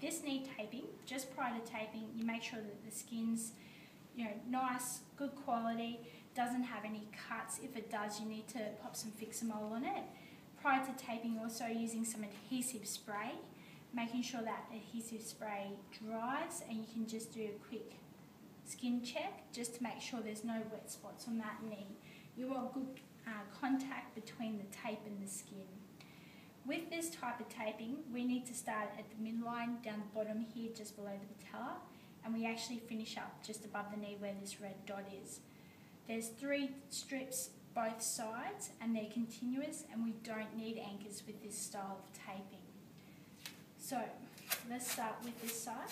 this knee taping, just prior to taping, you make sure that the skin's nice, good quality, doesn't have any cuts. If it does, you need to pop some Fixamol on it. Prior to taping, also using some adhesive spray, making sure that adhesive spray dries, and you can just do a quick skin check just to make sure there's no wet spots on that knee. You want good contact between the tape and the skin. With this type of taping, we need to start at the midline down the bottom here, just below the patella, and we actually finish up just above the knee where this red dot is. There's 3 strips both sides, and they're continuous, and we don't need anchors with this style of taping. So let's start with this side.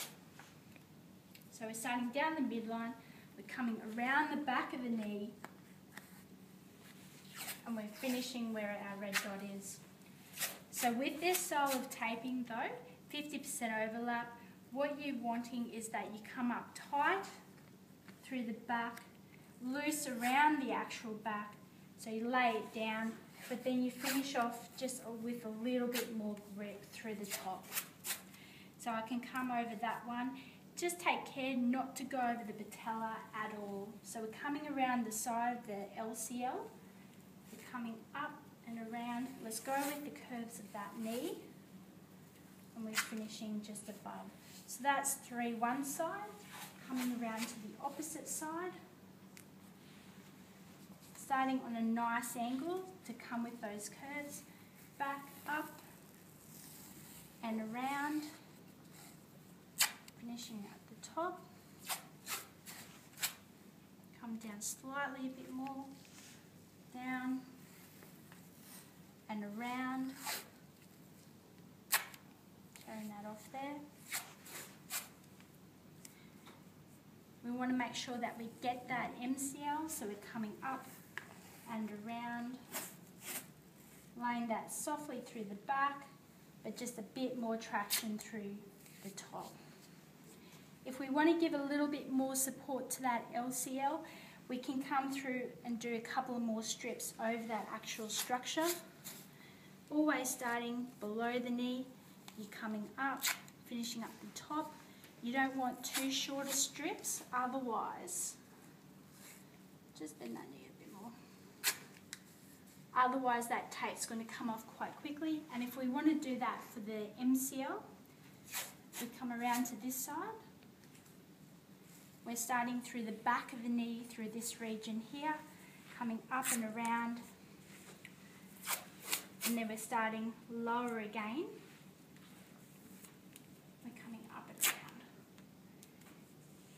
So we're starting down the midline, we're coming around the back of the knee, and we're finishing where our red dot is. So with this style of taping though, 50% overlap, what you're wanting is that you come up tight through the back, loose around the actual back, so you lay it down, but then you finish off just with a little bit more grip through the top. So I can come over that one. Just take care not to go over the patella at all. So we're coming around the side of the LCL, we're coming up and around. Let's go with the curves of that knee, and we're finishing just above. So that's 3 one side, coming around to the opposite side, starting on a nice angle to come with those curves, back up and around, finishing at the top, come down slightly a bit more, down and around, turn that off there. We want to make sure that we get that MCL, so we're coming up and around, laying that softly through the back, but just a bit more traction through the top. If we want to give a little bit more support to that LCL, we can come through and do a couple of more strips over that actual structure. Always starting below the knee, you're coming up, finishing up the top. You don't want too shorter strips, otherwise, just bend that knee a bit more. Otherwise that tape's going to come off quite quickly, and if we want to do that for the MCL, we come around to this side. We're starting through the back of the knee, through this region here, coming up and around, and then we're starting lower again. We're coming up and around.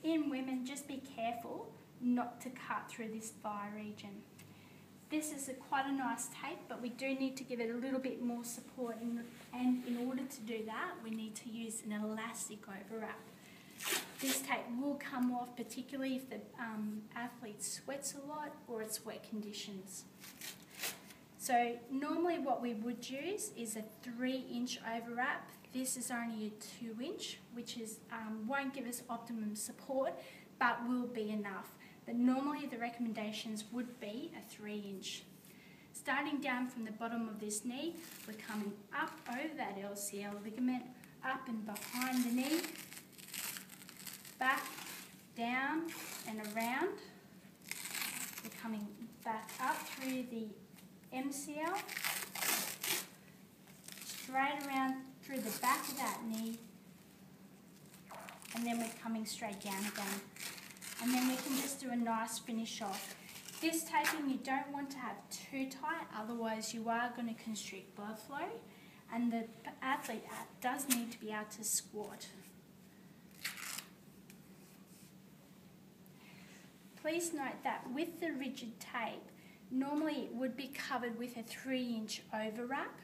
In women, just be careful not to cut through this thigh region. This is quite a nice tape, but we do need to give it a little bit more support, and in order to do that, we need to use an elastic overwrap. This tape will come off, particularly if the athlete sweats a lot or it's wet conditions. So normally what we would use is a 3-inch overwrap. This is only a 2-inch, which is won't give us optimum support, but will be enough. But normally the recommendations would be a 3-inch. Starting down from the bottom of this knee, we're coming up over that LCL ligament, up and behind the knee, back, down and around. We're coming back up through the MCL, straight around through the back of that knee, and then we're coming straight down again. And then we can just do a nice finish off. This taping you don't want to have too tight, otherwise you are going to constrict blood flow, and the athlete does need to be able to squat. Please note that with the rigid tape, normally it would be covered with a 3-inch overwrap.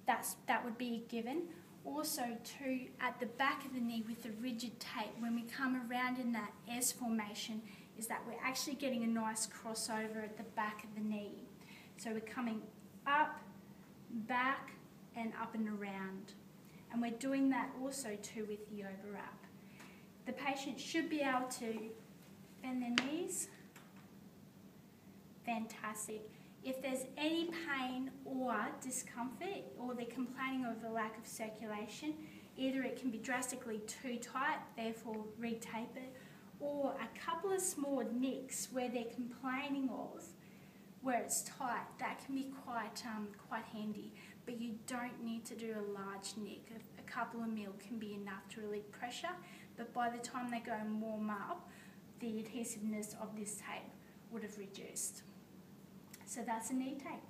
That would be a given. Also too, at the back of the knee with the rigid tape, when we come around in that S formation, is that we're actually getting a nice crossover at the back of the knee. So we're coming up, back and up and around. And we're doing that also too with the overwrap. The patient should be able to bend their knees. Fantastic. If there's any pain or discomfort, or they're complaining of a lack of circulation, Either it can be drastically too tight, therefore re-tape it, or a couple of small nicks where they're complaining of where it's tight. That can be quite handy, but you don't need to do a large nick. A couple of mil can be enough to relieve pressure, but by the time they go and warm up, the adhesiveness of this tape would have reduced. So that's a knee tape.